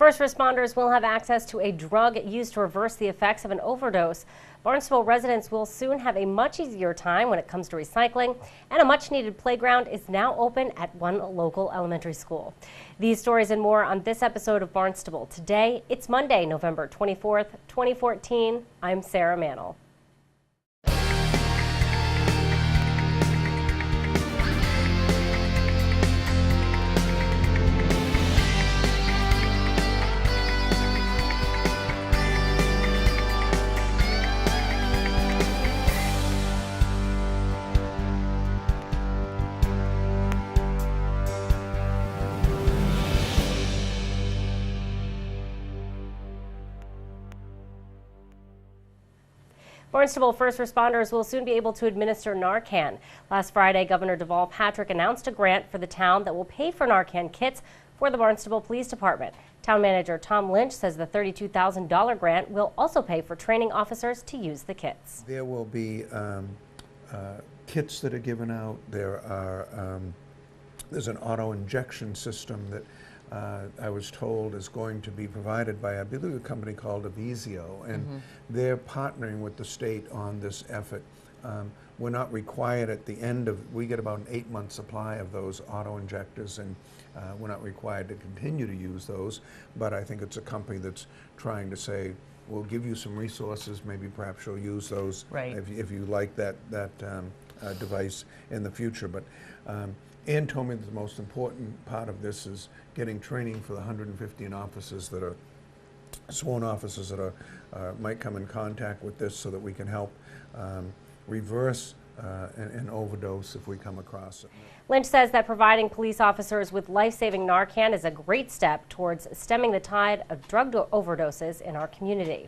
First responders will have access to a drug used to reverse the effects of an overdose. Barnstable residents will soon have a much easier time when it comes to recycling, and a much-needed playground is now open at one local elementary school. These stories and more on this episode of Barnstable Today. It's Monday, November 24th, 2014. I'm Sarah Mannel. Barnstable first responders will soon be able to administer Narcan. Last Friday, Governor Deval Patrick announced a grant for the town that will pay for Narcan kits for the Barnstable Police Department. Town manager Tom Lynch says the $32,000 grant will also pay for training officers to use the kits. There will be kits that are given out. There's an auto injection system that I was told is going to be provided by, I believe, a company called Avisio, and they're partnering with the state on this effort. We're not required at the end of, we get about an 8-month supply of those auto injectors, and we're not required to continue to use those, but I think it's a company that's trying to say, we'll give you some resources, maybe perhaps you'll use those if you like that device in the future. But Ann told me that the most important part of this is getting training for the 115 officers that are sworn officers that are might come in contact with this, so that we can help reverse an overdose if we come across it. Lynch says that providing police officers with life-saving Narcan is a great step towards stemming the tide of drug overdoses in our community.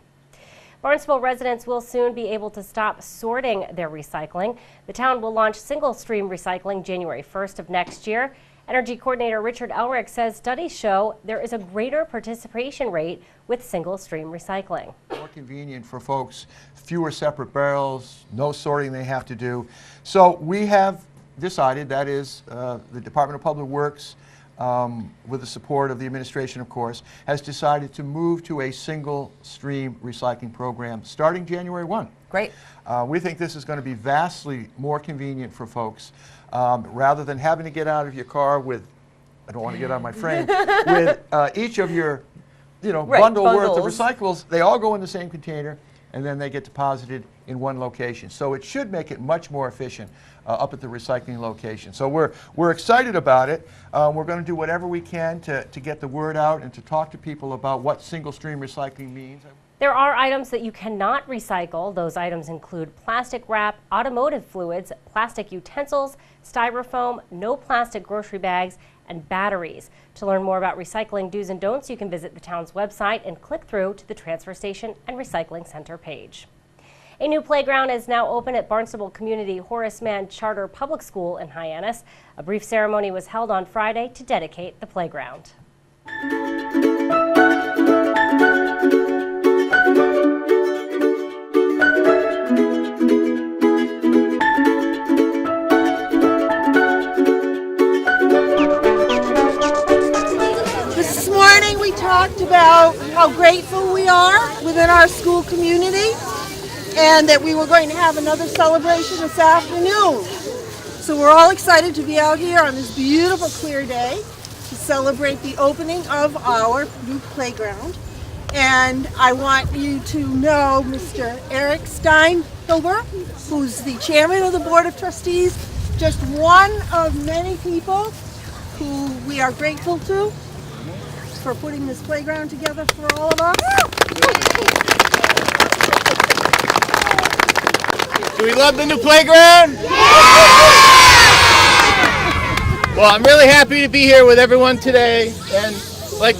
Barnstable residents will soon be able to stop sorting their recycling. The town will launch single-stream recycling January 1st of next year. Energy Coordinator Richard Elrick says studies show there is a greater participation rate with single-stream recycling. More convenient for folks, fewer separate barrels, no sorting they have to do. So we have decided, that is the Department of Public Works, with the support of the administration, of course, has decided to move to a single-stream recycling program starting January 1. Great. We think this is going to be vastly more convenient for folks. Rather than having to get out of your car with, I don't want to get on my frame, with each of your bundle worth of recyclables, they all go in the same container, and then they get deposited in one location. So it should make it much more efficient up at the recycling location. So we're excited about it. We're going to do whatever we can to get the word out and to talk to people about what single-stream recycling means. There are items that you cannot recycle. Those items include plastic wrap, automotive fluids, plastic utensils, styrofoam, no plastic grocery bags, and batteries. To learn more about recycling do's and don'ts, you can visit the town's website and click through to the Transfer Station and Recycling Center page. A new playground is now open at Barnstable Community Horace Mann Charter Public School in Hyannis. A brief ceremony was held on Friday to dedicate the playground. This morning we talked about how grateful we are within our school community, and that we were going to have another celebration this afternoon. So we're all excited to be out here on this beautiful clear day to celebrate the opening of our new playground. And I want you to know Mr. Eric Steinhilber, who's the chairman of the Board of Trustees, just one of many people who we are grateful to for putting this playground together for all of us. Do we love the new playground? Yeah! Well, I'm really happy to be here with everyone today. And like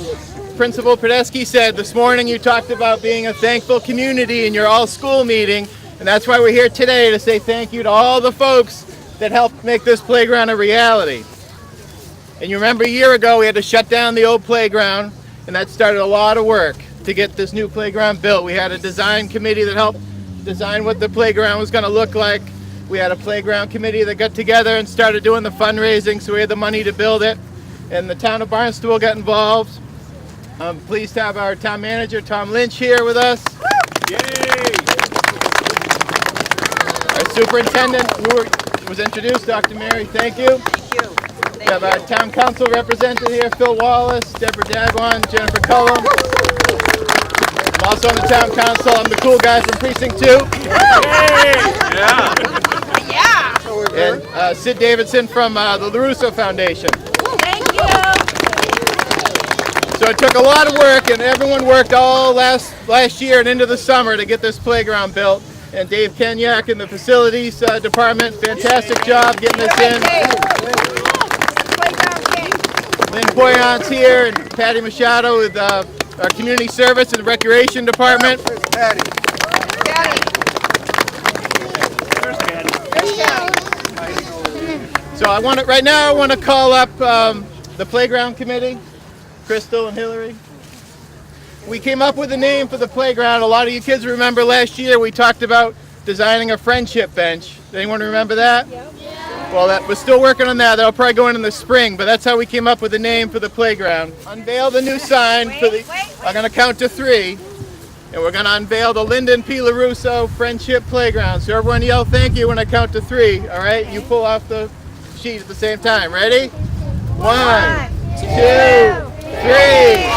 Principal Podesky said, this morning you talked about being a thankful community in your all-school meeting. And that's why we're here today, to say thank you to all the folks that helped make this playground a reality. And you remember a year ago we had to shut down the old playground, and that started a lot of work to get this new playground built. We had a design committee that helped design what the playground was going to look like. We had a playground committee that got together and started doing the fundraising, so we had the money to build it, and the town of Barnstable got involved. I'm pleased to have our town manager, Tom Lynch, here with us. Yay! Our superintendent, who was introduced, Dr. Mary, thank you. Thank you. We have our town council representative here, Phil Wallace, Deborah Dagwan, Jennifer Cullum. I'm also on the town council. I'm the cool guy from Precinct 2. And Sid Davidson from the LaRusso Foundation. Thank you. So it took a lot of work, and everyone worked all last year and into the summer to get this playground built. And Dave Kenyak in the facilities department, fantastic job getting this in. Lynn Boyant's here, and Patty Machado with our community service and recreation department. So right now I want to call up the playground committee, Crystal and Hillary. We came up with a name for the playground. A lot of you kids remember last year we talked about designing a friendship bench. Does anyone remember that? Yep. Yeah. Well, we're still working on that. That'll probably go in the spring, but that's how we came up with a name for the playground. Unveil the new sign for the. I'm going to count to 3, and we're going to unveil the Lyndon P. LaRusso Friendship Playground. So everyone yell thank you when I count to 3. All right? You pull off the sheet at the same time. Ready? 1, 2, 3.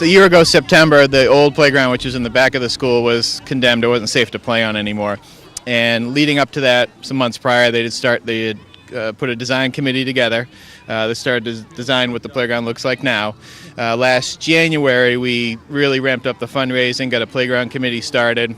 A year ago, September, the old playground, which was in the back of the school, was condemned. It wasn't safe to play on anymore. And leading up to that, some months prior, they had put a design committee together. They started to design what the playground looks like now. Last January, we really ramped up the fundraising, got a playground committee started.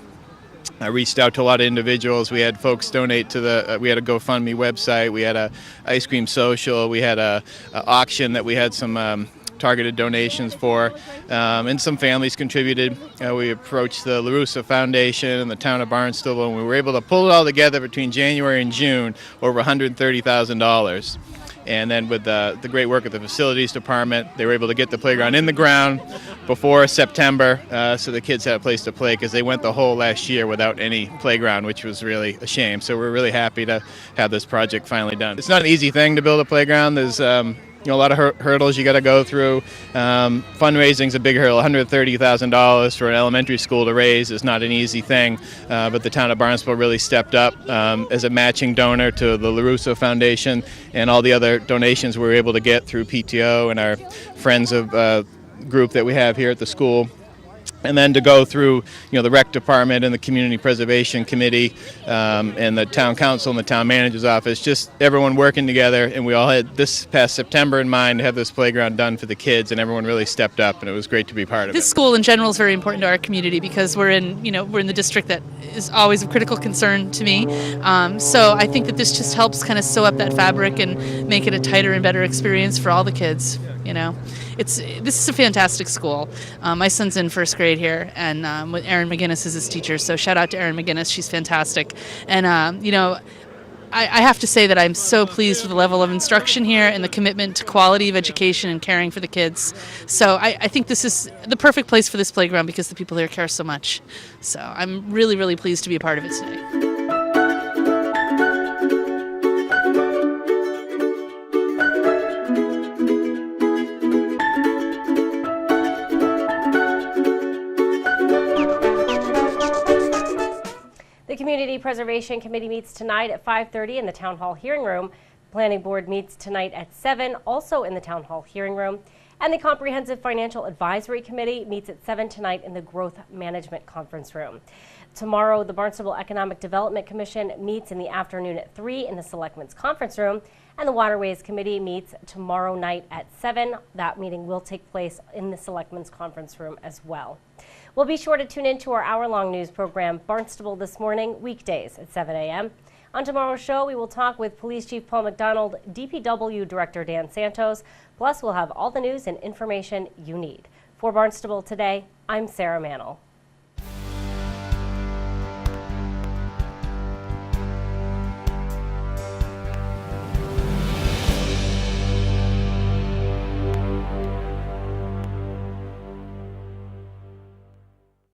I reached out to a lot of individuals. We had folks donate to we had a GoFundMe website. We had a ice cream social. We had a auction that we had some targeted donations for, and some families contributed. We approached the LaRusso Foundation and the town of Barnstable, and we were able to pull it all together between January and June, over $130,000. And then with the great work of the facilities department, they were able to get the playground in the ground before September, so the kids had a place to play, because they went the whole last year without any playground, which was really a shame. So we're really happy to have this project finally done. It's not an easy thing to build a playground. There's a lot of hurdles you got to go through. Fundraising's a big hurdle. $130,000 for an elementary school to raise is not an easy thing, but the town of Barnstable really stepped up as a matching donor to the LaRusso Foundation, and all the other donations we were able to get through PTO and our friends of group that we have here at the school. And then to go through, the rec department and the community preservation committee and the town council and the town manager's office, just everyone working together. And we all had this past September in mind to have this playground done for the kids, and everyone really stepped up, and it was great to be part of it. This school in general is very important to our community, because we're in the district that is always of critical concern to me. So I think that this just helps kind of sew up that fabric and make it a tighter and better experience for all the kids. This is a fantastic school. My son's in first grade here, and with Erin McGinnis as his teacher. So shout out to Erin McGinnis, she's fantastic. And I have to say that I'm so pleased with the level of instruction here and the commitment to quality of education and caring for the kids. So I think this is the perfect place for this playground, because the people here care so much. So I'm really, really pleased to be a part of it today. The Community Preservation Committee meets tonight at 5:30 in the Town Hall Hearing Room. The Planning Board meets tonight at 7, also in the Town Hall Hearing Room. And the Comprehensive Financial Advisory Committee meets at 7 tonight in the Growth Management Conference Room. Tomorrow, the Barnstable Economic Development Commission meets in the afternoon at 3 in the Selectmen's Conference Room. And the Waterways Committee meets tomorrow night at 7. That meeting will take place in the Selectmen's Conference Room as well. We'll be sure to tune in to our hour-long news program, Barnstable This Morning, weekdays at 7 a.m. On tomorrow's show, we will talk with Police Chief Paul McDonald, DPW Director Dan Santos, plus we'll have all the news and information you need. For Barnstable Today, I'm Sarah Mannel.